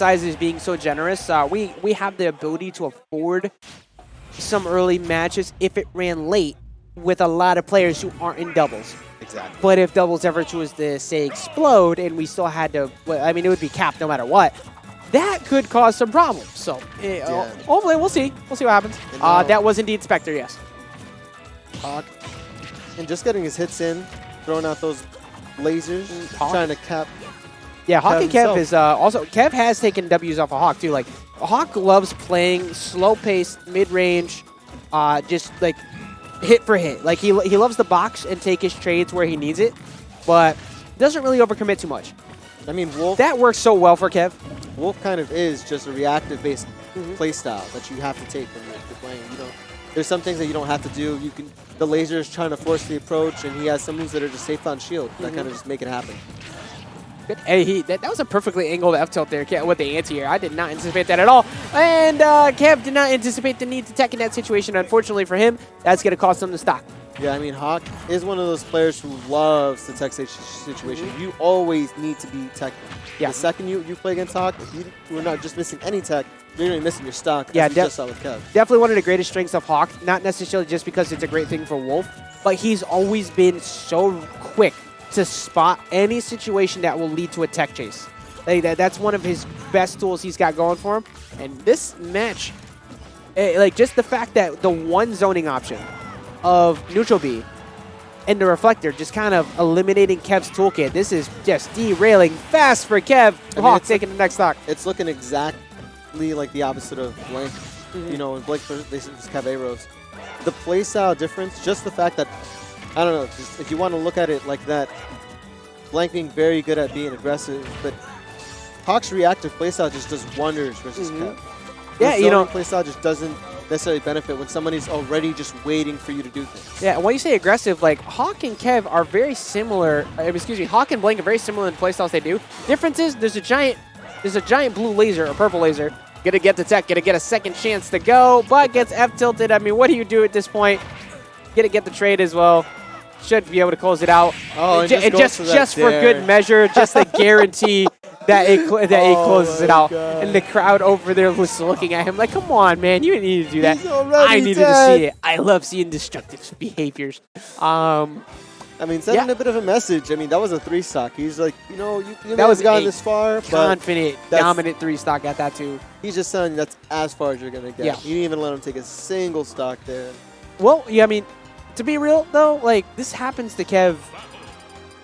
sizes being so generous, we have the ability to afford some early matches if it ran late with a lot of players who aren't in doubles. Exactly. But if doubles ever was to, say, explode and we still had to, well, I mean, it would be capped no matter what, that could cause some problems. So hopefully we'll see. We'll see what happens. That was indeed Spectre, yes. Hawk. And just getting his hits in, throwing out those lasers, trying to cap. Yeah, Hawk and Kev is also, Kev has taken W's off of Hawk too. Like, Hawk loves playing slow-paced, mid-range, just like hit for hit. Like, he loves the box and take his trades where he needs it, but doesn't really overcommit too much. I mean, Wolf. That works so well for Kev. Wolf kind of is just a reactive-based play style that you have to take when you're playing. You know, there's some things that you don't have to do. You can. The laser is trying to force the approach, and he has some moves that are just safe on shield that kind of just make it happen. Hey, that was a perfectly angled F-tilt there with the anti-air. I did not anticipate that at all. And Kev did not anticipate the need to tech in that situation. Unfortunately for him, that's going to cost him the stock. Yeah, I mean, Hawk is one of those players who loves the tech situation. You always need to be tech. Yeah. The second you play against Hawk, you're not just missing any tech, you're going to be missing your stock. Yeah, just saw with Kev. Definitely one of the greatest strengths of Hawk, not necessarily just because it's a great thing for Wolf, but he's always been so quick to spot any situation that will lead to a tech chase. Like that's one of his best tools he's got going for him. And this match, like just the fact that the one zoning option of neutral B and the reflector just kind of eliminating Kev's toolkit. This is just derailing fast for Kev. Hawk taking the next stock. It's looking exactly like the opposite of Blank. You know, in Blank, they just have arrows. The playstyle difference, just the fact that, I don't know, if you want to look at it like that, Blank being very good at being aggressive, but Hawk's reactive playstyle just does wonders versus Kev. Yeah, His you know, playstyle just doesn't necessarily benefit when somebody's already just waiting for you to do things. Yeah, when you say aggressive, like Hawk and Kev are very similar. Hawk and Blank are very similar in playstyles they do. Difference is there's a giant blue laser or purple laser. Gonna get the tech, gonna get a second chance to go, but gets F tilted. I mean, what do you do at this point? Gonna get the trade as well. Should be able to close it out. Oh, and just for good measure, just to guarantee that it closes it out. God. And the crowd over there was looking at him like, "Come on, man, you didn't need to do that. I needed to see it. I love seeing destructive behaviors." I mean, sending a bit of a message. I mean, that was a 3-stock. He's like, you know, you that was gone this far. Confident, dominant 3-stock at that too. He's just saying that's as far as you're gonna get. Yeah. You didn't even let him take a single stock there. Well, yeah, I mean, to be real though, like this happens to Kev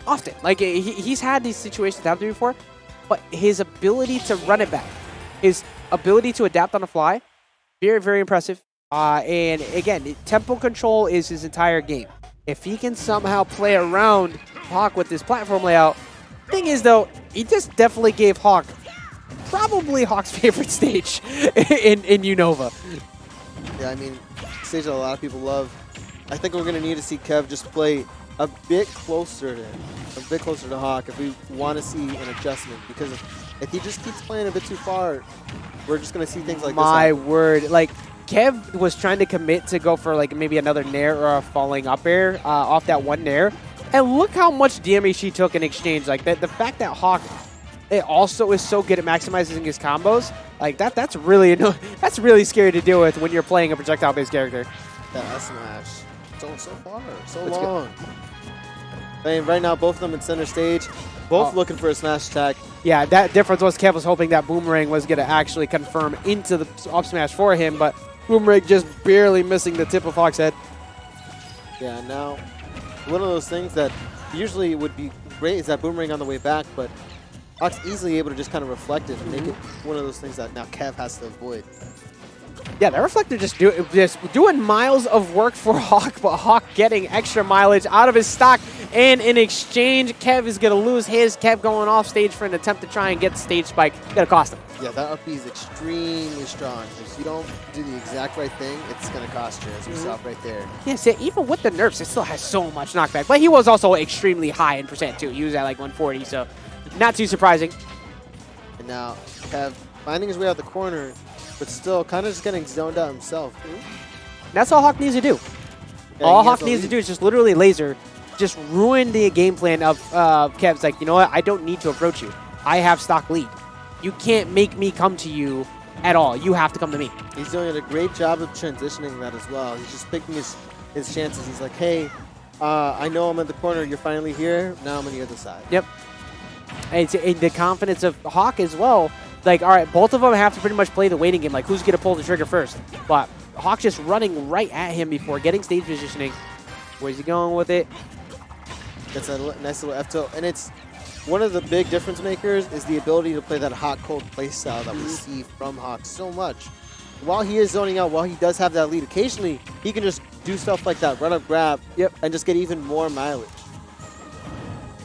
often. Like he's had these situations happen before, but his ability to run it back, his ability to adapt on the fly, very, very impressive. And again, tempo control is his entire game. If he can somehow play around Hawk with this platform layout, thing is though, he just definitely gave Hawk probably Hawk's favorite stage in Unova. Yeah, I mean, stage that a lot of people love. I think we're going to need to see Kev just play a bit closer to Hawk if we want to see an adjustment. Because if he just keeps playing a bit too far, we're just going to see things like this. My word. Like, Kev was trying to commit to go for like maybe another nair or a falling up air off that one nair. And look how much damage he took in exchange. Like, the fact that Hawk also is so good at maximizing his combos, like that's really scary to deal with when you're playing a projectile-based character. That smash. So far, so long. I mean, right now, both of them in center stage, both looking for a smash attack. Yeah, that difference was Kev was hoping that Boomerang was going to actually confirm into the up smash for him, but Boomerang just barely missing the tip of Hawk's head. Yeah, now, one of those things that usually would be great is that Boomerang on the way back, but Hawk's easily able to just kind of reflect it and make it one of those things that now Kev has to avoid. Yeah, that reflector just doing miles of work for Hawk, but Hawk getting extra mileage out of his stock. And in exchange, Kev is going to lose his. Kev going off stage for an attempt to try and get the stage spike. Going to cost him. Yeah, that up B is extremely strong. If you don't do the exact right thing, it's going to cost you, as we saw right there. Yes, even with the nerfs, it still has so much knockback. But he was also extremely high in percent, too. He was at like 140, so not too surprising. And now Kev finding his way out the corner, but still kind of just getting zoned out himself. That's all Hawk needs to do. Yeah, all Hawk needs to do is just literally laser, just ruin the game plan of Kev's like, you know what, I don't need to approach you. I have stock lead. You can't make me come to you at all. You have to come to me. He's doing a great job of transitioning that as well. He's just picking his chances. He's like, hey, I know I'm at the corner. You're finally here. Now I'm on the other side. Yep. And the confidence of Hawk as well. Like, all right, both of them have to pretty much play the waiting game. Like, who's going to pull the trigger first? But Hawk just running right at him before getting stage positioning. Where's he going with it? That's a nice little F tilt. And it's one of the big difference makers is the ability to play that hot-cold play style that we see from Hawk so much. While he is zoning out, while he does have that lead, occasionally he can just do stuff like that, run up, grab, and just get even more mileage.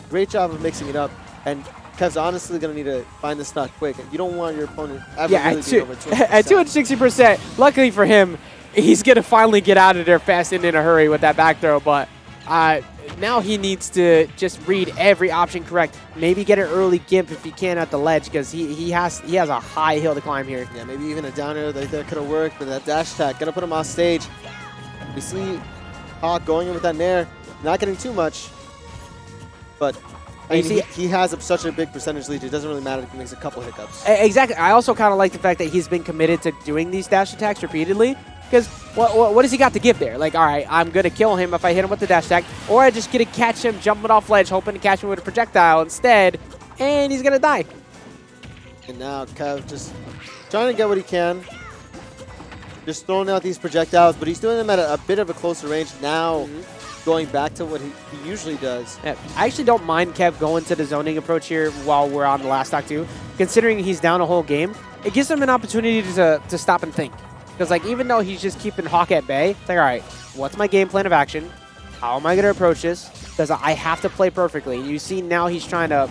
Great job of mixing it up. And Kev's honestly going to need to find the stock quick. You don't want your opponent ever really being over 200%. At 260%, luckily for him, he's going to finally get out of there fast and in a hurry with that back throw. But now he needs to just read every option correct. Maybe get an early gimp if he can at the ledge, because he has a high hill to climb here. Yeah, maybe even a down air that could have worked, but that dash attack, going to put him off stage. We see Hawk going in with that nair, not getting too much, but I mean, he has such a big percentage lead, it doesn't really matter if he makes a couple hiccups. Exactly. I also kind of like the fact that he's been committed to doing these dash attacks repeatedly, because what does he got to give there? Like, all right, I'm going to kill him if I hit him with the dash attack, or I just get to catch him jumping off ledge, hoping to catch him with a projectile instead, and he's going to die. And now Kev just trying to get what he can. Just throwing out these projectiles, but he's doing them at a bit of a closer range now. Going back to what he usually does. Yeah, I actually don't mind Kev going to the zoning approach here while we're on the last stock too. Considering he's down a whole game, it gives him an opportunity to stop and think. Because like, even though he's just keeping Hawk at bay, it's like, all right, what's my game plan of action? How am I going to approach this? Because I have to play perfectly. You see now he's trying to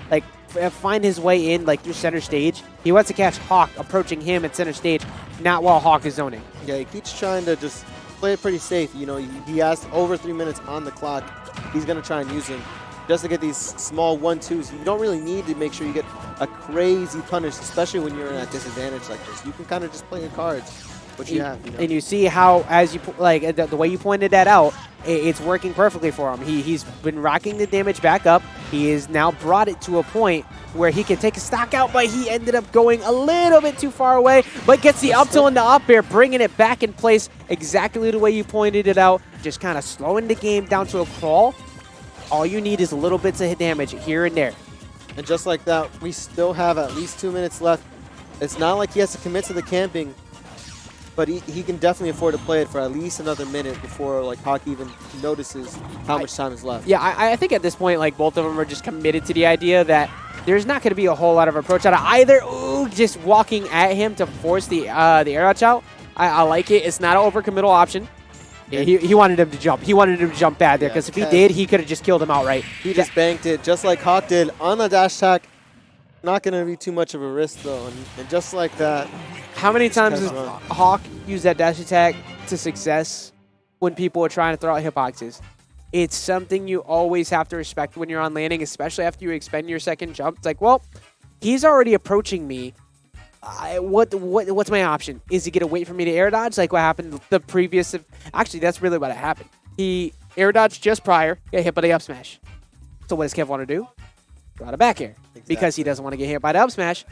like find his way in like through center stage. He wants to catch Hawk approaching him at center stage, not while Hawk is zoning. Yeah, he keeps trying to just play it pretty safe. You know, he has over 3 minutes on the clock. He's going to try and use them just to get these small 1-2s. You don't really need to make sure you get a crazy punish, especially when you're in a disadvantage like this. You can kind of just play your cards, what you have. You know? And you see how, as you like the way you pointed that out, it's working perfectly for him. He's been rocking the damage back up. He has now brought it to a point where he can take a stock out, but he ended up going a little bit too far away, but gets the up tilt and the up air, bringing it back in place exactly the way you pointed it out, just kind of slowing the game down to a crawl. All you need is little bits of damage here and there. And just like that, we still have at least 2 minutes left. It's not like he has to commit to the camping, but he can definitely afford to play it for at least another minute before like Hawk even notices how much time is left. Yeah, I think at this point, like both of them are just committed to the idea that there's not going to be a whole lot of approach out of either. Ooh, just walking at him to force the air dodge out. I like it. It's not an overcommittal option. Yeah, he wanted him to jump. He wanted him to jump bad there, because if he did, he could have just killed him outright. He just banked it just like Hawk did on the dash attack. Not going to be too much of a risk, though. And just like that. How many times has Hawk used that dash attack to success when people are trying to throw out hitboxes? It's something you always have to respect when you're on landing, especially after you expend your second jump. It's like, well, he's already approaching me. What's my option? Is he going to wait for me to air dodge like what happened the previous? Actually, that's really what happened. He air dodged just prior, got hit by the up smash. So what does Kev want to do? Draw a back air. Exactly. Because he doesn't want to get hit by the up smash.